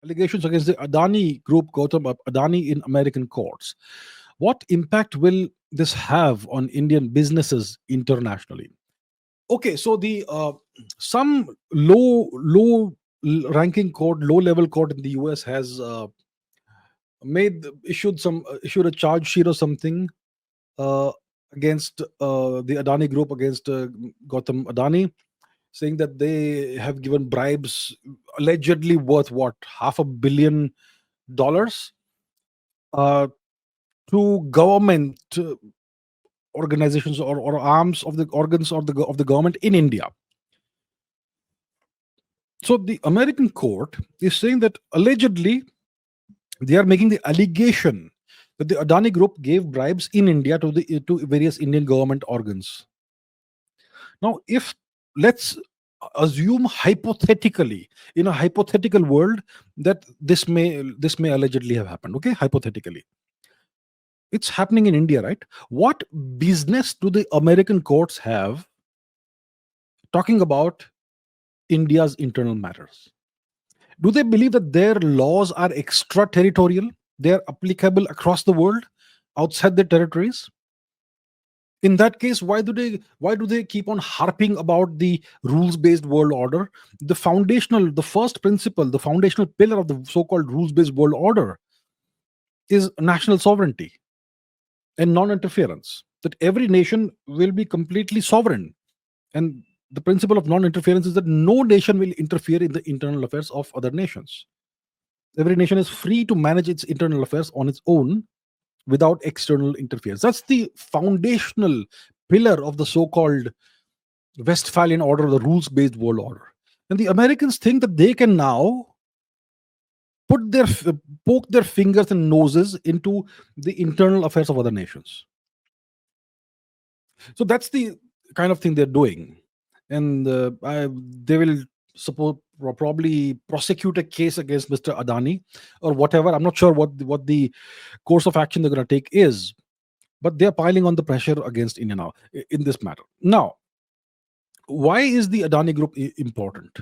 allegations against the Adani group, Gautam Adani, in American courts. What impact will this have on Indian businesses internationally? Okay, so the some low ranking court, low level court in the US has issued a charge sheet or something uh, against the Adani group, against Gautam Adani, saying that they have given bribes allegedly worth what, $500 million uh, to government organizations, or arms of the organs of the government in India. So the American court is saying that allegedly they are making the allegation that the Adani group gave bribes in India to various Indian government organs. Now, if let's assume hypothetically, in a hypothetical world, that this may allegedly have happened. Okay, hypothetically, it's happening in India, right? What business do the American courts have talking about India's internal matters? Do they believe that their laws are extraterritorial? They are applicable across the world, outside their territories? In that case, why do they keep on harping about the rules based world order? The first principle, the foundational pillar of the so-called rules based world order is national sovereignty and non-interference, that every nation will be completely sovereign. And the principle of non-interference is that no nation will interfere in the internal affairs of other nations. Every nation is free to manage its internal affairs on its own without external interference. That's the foundational pillar of the so-called Westphalian order, the rules-based world order. And the Americans think that they can now put their poke their fingers and noses into the internal affairs of other nations. So that's the kind of thing they're doing, and they will probably prosecute a case against Mr. Adani or whatever. I'm not sure what the course of action they're going to take is, but they're piling on the pressure against India now in this matter. Now, why is the Adani group important?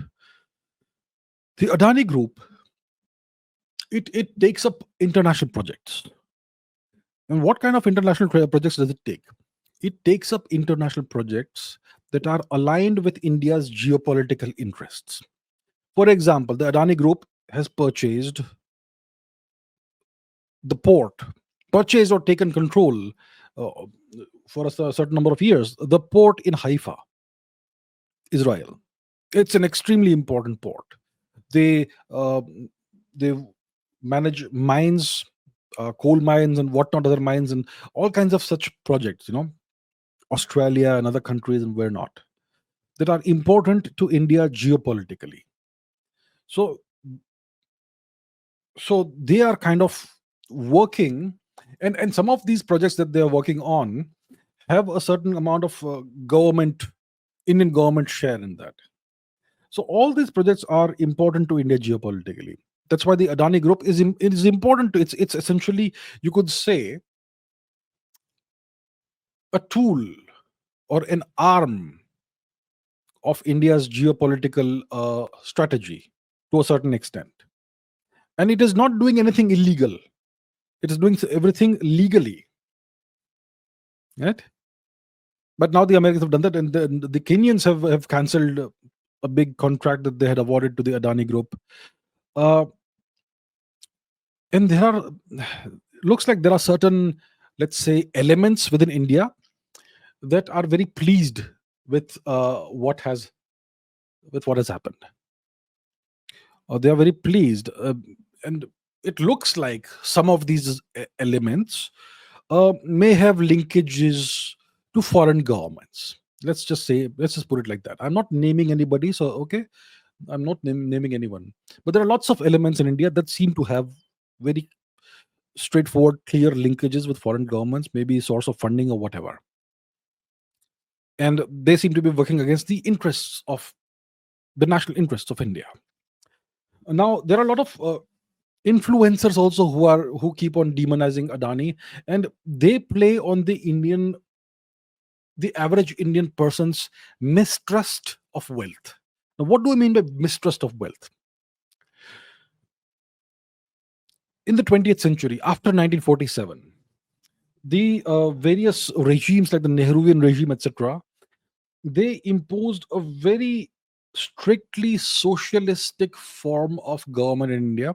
The Adani group, it takes up international projects. And what kind of international projects does it take? It takes up international projects that are aligned with India's geopolitical interests. For example, the Adani group has the port, purchased or taken control uh, for a certain number of years, the port in Haifa, Israel. It's an extremely important port. They uh, they manage mines, coal mines, and whatnot, other mines, and all kinds of such projects. Australia and other countries, and where not, that are important to India geopolitically. So, so they are kind of working, and some of these projects that they are working on have a certain amount of Indian government share in that. So all these projects are important to India geopolitically. That's why the Adani group is important to it's essentially, you could say, a tool or an arm of India's geopolitical strategy to a certain extent. And it is not doing anything illegal. It is doing everything legally. Right? But now the Americans have done that, and the Kenyans have cancelled a big contract that they had awarded to the Adani group. Uh, and there are looks like there are certain, let's say, elements within India that are very pleased with what has happened. They are very pleased, and it looks like some of these elements may have linkages to foreign governments. Let's just put it like that. I'm not naming anybody, so okay, I'm not naming anyone, but there are lots of elements in India that seem to have very straightforward, clear linkages with foreign governments, maybe source of funding or whatever, and they seem to be working against the national interests of India. Now there are a lot of influencers also who keep on demonizing Adani, and they play on the average Indian person's mistrust of wealth. Now, what do I mean by mistrust of wealth? In the 20th century, after 1947, the various regimes like the Nehruvian regime, etc., they imposed a very strictly socialistic form of government in India.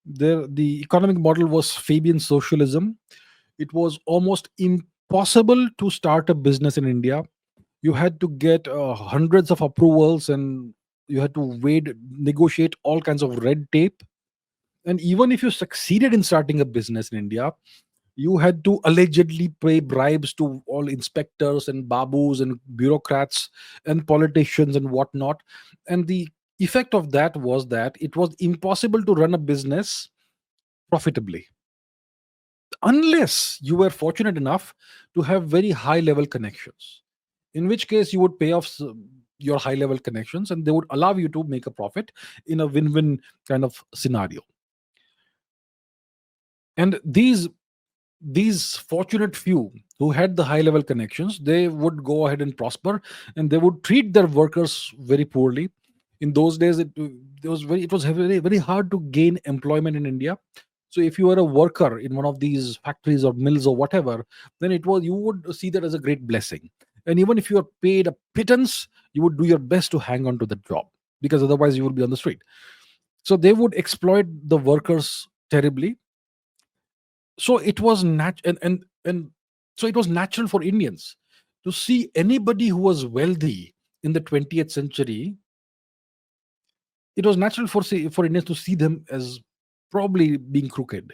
The economic model was Fabian socialism. It was almost impossible to start a business in India. You had to get hundreds of approvals, and you had to negotiate all kinds of red tape. And even if you succeeded in starting a business in India, you had to allegedly pay bribes to all inspectors and babus and bureaucrats and politicians and whatnot. And the effect of that was that it was impossible to run a business profitably unless you were fortunate enough to have very high level connections, in which case you would pay off your high level connections and they would allow you to make a profit in a win win kind of scenario. And these fortunate few who had the high level connections, they would go ahead and prosper, and they would treat their workers very poorly. In those days, it was very very hard to gain employment in India. So if you were a worker in one of these factories or mills or whatever, then it was, you would see that as a great blessing. And even if you are paid a pittance, you would do your best to hang on to the job, because otherwise you will be on the street. So they would exploit the workers terribly. So it was and so it was natural for Indians to see anybody who was wealthy in the 20th century. It was natural for Indians to see them as probably being crooked.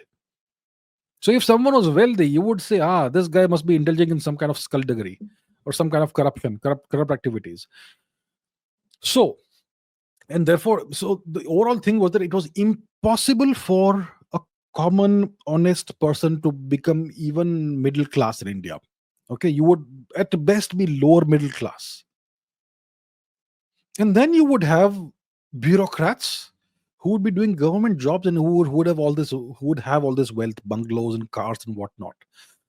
So if someone was wealthy, you would say, ah, this guy must be indulging in some kind of skullduggery or some kind of corrupt activities. So, and therefore, so the overall thing was that it was impossible for a common honest person to become even middle class in India. Okay, you would at best be lower middle class. And then you would have bureaucrats who would be doing government jobs and who would have all this wealth, bungalows and cars and whatnot.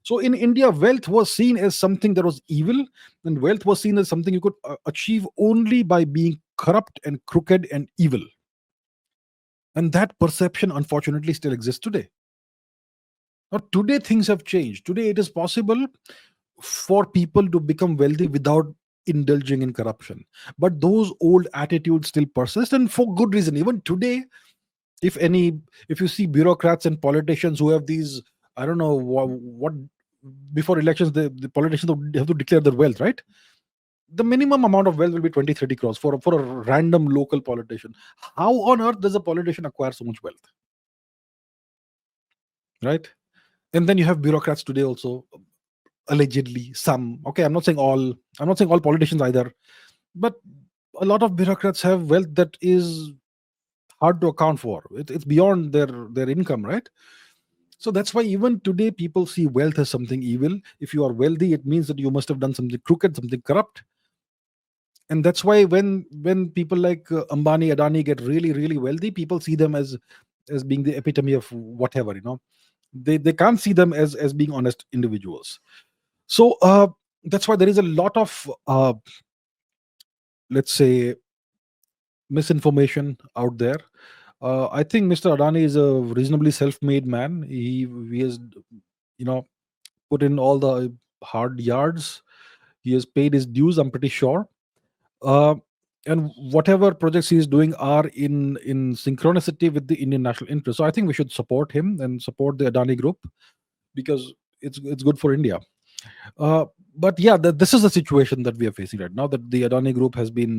So in India, wealth was seen as something that was evil, and wealth was seen as something you could achieve only by being corrupt and crooked and evil. And that perception, unfortunately, still exists today. Now, today things have changed. Today it is possible for people to become wealthy without indulging in corruption. But those old attitudes still persist, and for good reason. Even today, if any, if you see bureaucrats and politicians who have these, I don't know what before elections, the politicians have to declare their wealth, right? The minimum amount of wealth will be 20-30 crores for a random local politician. How on earth does a politician acquire so much wealth, right? And then you have bureaucrats today also, allegedly some. Okay, I'm not saying all politicians either, but a lot of bureaucrats have wealth that is hard to account for. It's beyond their income, right? So that's why even today people see wealth as something evil. If you are wealthy, it means that you must have done something crooked, something corrupt. And that's why when people like Ambani, Adani get really really wealthy, people see them as being the epitome of whatever, they can't see them as being honest individuals. So that's why there is a lot of let's say misinformation out there. I think Mr. Adani is a reasonably self-made man. He has, you know, put in all the hard yards. He has paid his dues, I'm pretty sure. Uh, and whatever projects he is doing are in synchronicity with the Indian national interest. So I think we should support him and support the Adani group, because it's good for India. Uh, but yeah, this is the situation that we are facing right now. That the Adani group has been,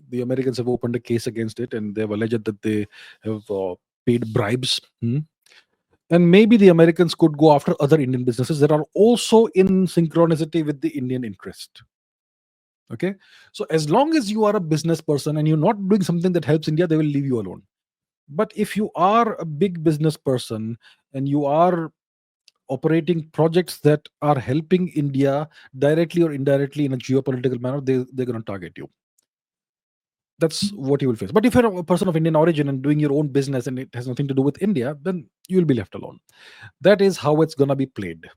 the Americans have opened a case against it, and they have alleged that they have paid bribes. And maybe the Americans could go after other Indian businesses that are also in synchronicity with the Indian interest. Okay, so as long as you are a business person and you're not doing something that helps India, they will leave you alone. But if you are a big business person and you are operating projects that are helping India directly or indirectly in a geopolitical manner, they're going to target you. That's what you will face. But if you're a person of Indian origin and doing your own business and it has nothing to do with India, then you will be left alone. That is how it's going to be played.